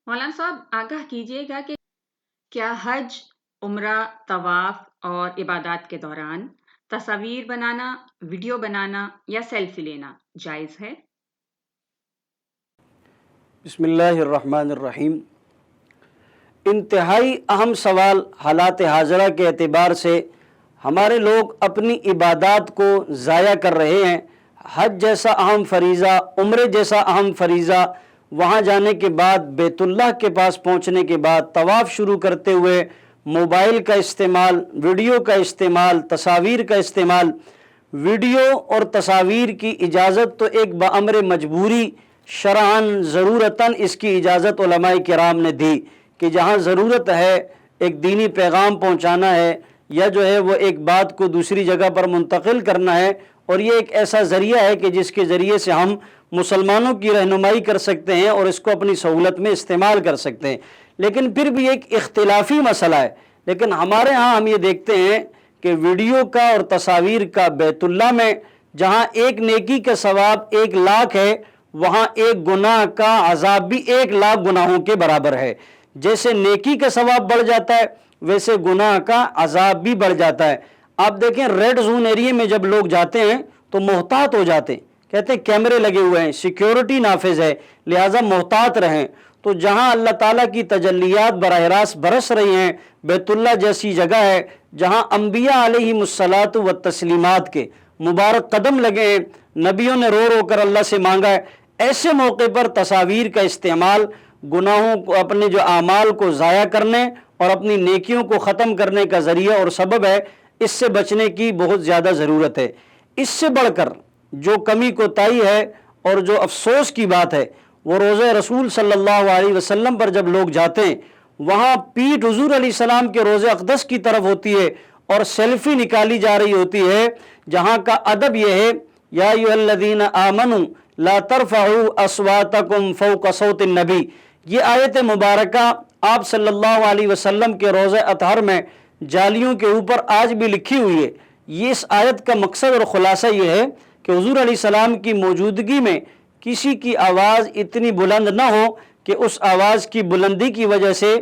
مولانا صاحب آگاہ کیجیے گا کہ کیا حج، عمرہ، طواف اور عبادات کے دوران تصاویر بنانا، ویڈیو بنانا یا سیلفی لینا جائز ہے؟ بسم اللہ الرحمن الرحیم۔ انتہائی اہم سوال حالات حاضرہ کے اعتبار سے ہمارے لوگ اپنی عبادات کو ضائع کر رہے ہیں۔ حج جیسا اہم فریضہ، عمرے جیسا اہم فریضہ، وہاں جانے کے بعد بیت اللہ کے پاس پہنچنے کے بعد طواف شروع کرتے ہوئے موبائل کا استعمال، ویڈیو کا استعمال، تصاویر کا استعمال۔ ویڈیو اور تصاویر کی اجازت تو ایک بامر مجبوری شرعاً ضرورتاً اس کی اجازت علماء کرام نے دی کہ جہاں ضرورت ہے، ایک دینی پیغام پہنچانا ہے یا جو ہے وہ ایک بات کو دوسری جگہ پر منتقل کرنا ہے، اور یہ ایک ایسا ذریعہ ہے کہ جس کے ذریعے سے ہم مسلمانوں کی رہنمائی کر سکتے ہیں اور اس کو اپنی سہولت میں استعمال کر سکتے ہیں، لیکن پھر بھی ایک اختلافی مسئلہ ہے۔ لیکن ہمارے ہاں ہم یہ دیکھتے ہیں کہ ویڈیو کا اور تصاویر کا بیت اللہ میں جہاں ایک نیکی کا ثواب 1,00,000 ہے، وہاں ایک گناہ کا عذاب بھی 1,00,000 گناہوں کے برابر ہے۔ جیسے نیکی کا ثواب بڑھ جاتا ہے، ویسے گناہ کا عذاب بھی بڑھ جاتا ہے۔ آپ دیکھیں ریڈ زون ایریے میں جب لوگ جاتے ہیں تو محتاط ہو جاتے ہیں، کہتے ہیں کیمرے لگے ہوئے ہیں، سیکیورٹی نافذ ہے، لہٰذا محتاط رہیں۔ تو جہاں اللہ تعالیٰ کی تجلیات براہ راست برس رہی ہیں، بیت اللہ جیسی جگہ ہے جہاں انبیاء علیہم الصلاۃ والتسلیمات کے مبارک قدم لگے ہیں، نبیوں نے رو رو کر اللہ سے مانگا ہے، ایسے موقع پر تصاویر کا استعمال گناہوں کو، اپنے جو اعمال کو ضائع کرنے اور اپنی نیکیوں کو ختم کرنے کا ذریعہ اور سبب ہے۔ اس سے بچنے کی بہت زیادہ ضرورت ہے۔ اس سے بڑھ کر جو کمی کوتاہی ہے اور جو افسوس کی بات ہے، وہ روضہ رسول صلی اللہ علیہ وسلم پر جب لوگ جاتے ہیں، وہاں پیٹھ حضور علیہ السلام کے روضہ اقدس کی طرف ہوتی ہے اور سیلفی نکالی جا رہی ہوتی ہے، جہاں کا ادب یہ ہے، یا ایھا الذین آمنوا لا ترفعوا اصواتکم فوق صوت النبی۔ یہ آیت مبارکہ آپ صلی اللہ علیہ وسلم کے روضہ اطہر میں جالیوں کے اوپر آج بھی لکھی ہوئی ہے۔ یہ اس آیت کا مقصد اور خلاصہ یہ ہے کہ حضور علیہ السلام کی موجودگی میں کسی کی آواز اتنی بلند نہ ہو کہ اس آواز کی بلندی کی وجہ سے،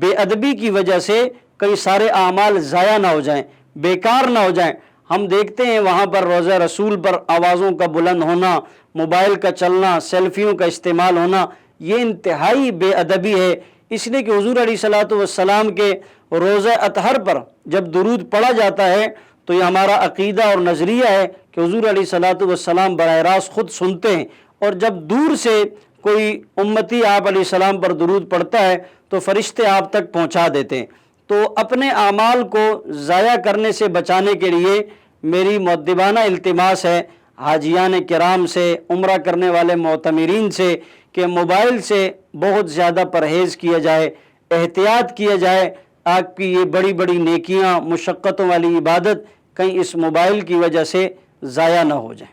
بے ادبی کی وجہ سے کئی سارے اعمال ضائع نہ ہو جائیں، بیکار نہ ہو جائیں۔ ہم دیکھتے ہیں وہاں پر روضہ رسول پر آوازوں کا بلند ہونا، موبائل کا چلنا، سیلفیوں کا استعمال ہونا، یہ انتہائی بے ادبی ہے۔ اس لیے کہ حضور علیہ الصلوۃ والسلام کے روضہ اطہر پر جب درود پڑھا جاتا ہے تو یہ ہمارا عقیدہ اور نظریہ ہے کہ حضور علیہ الصلوۃ والسلام براہ راست خود سنتے ہیں، اور جب دور سے کوئی امتی آپ علیہ السلام پر درود پڑھتا ہے تو فرشتے آپ تک پہنچا دیتے ہیں۔ تو اپنے اعمال کو ضائع کرنے سے بچانے کے لیے میری مؤدبانہ التماس ہے حاجیان کرام سے، عمرہ کرنے والے معتمرین سے، کہ موبائل سے بہت زیادہ پرہیز کیا جائے، احتیاط کیا جائے۔ آپ کی یہ بڑی بڑی نیکیاں، مشقتوں والی عبادت کہیں اس موبائل کی وجہ سے ضائع نہ ہو جائیں۔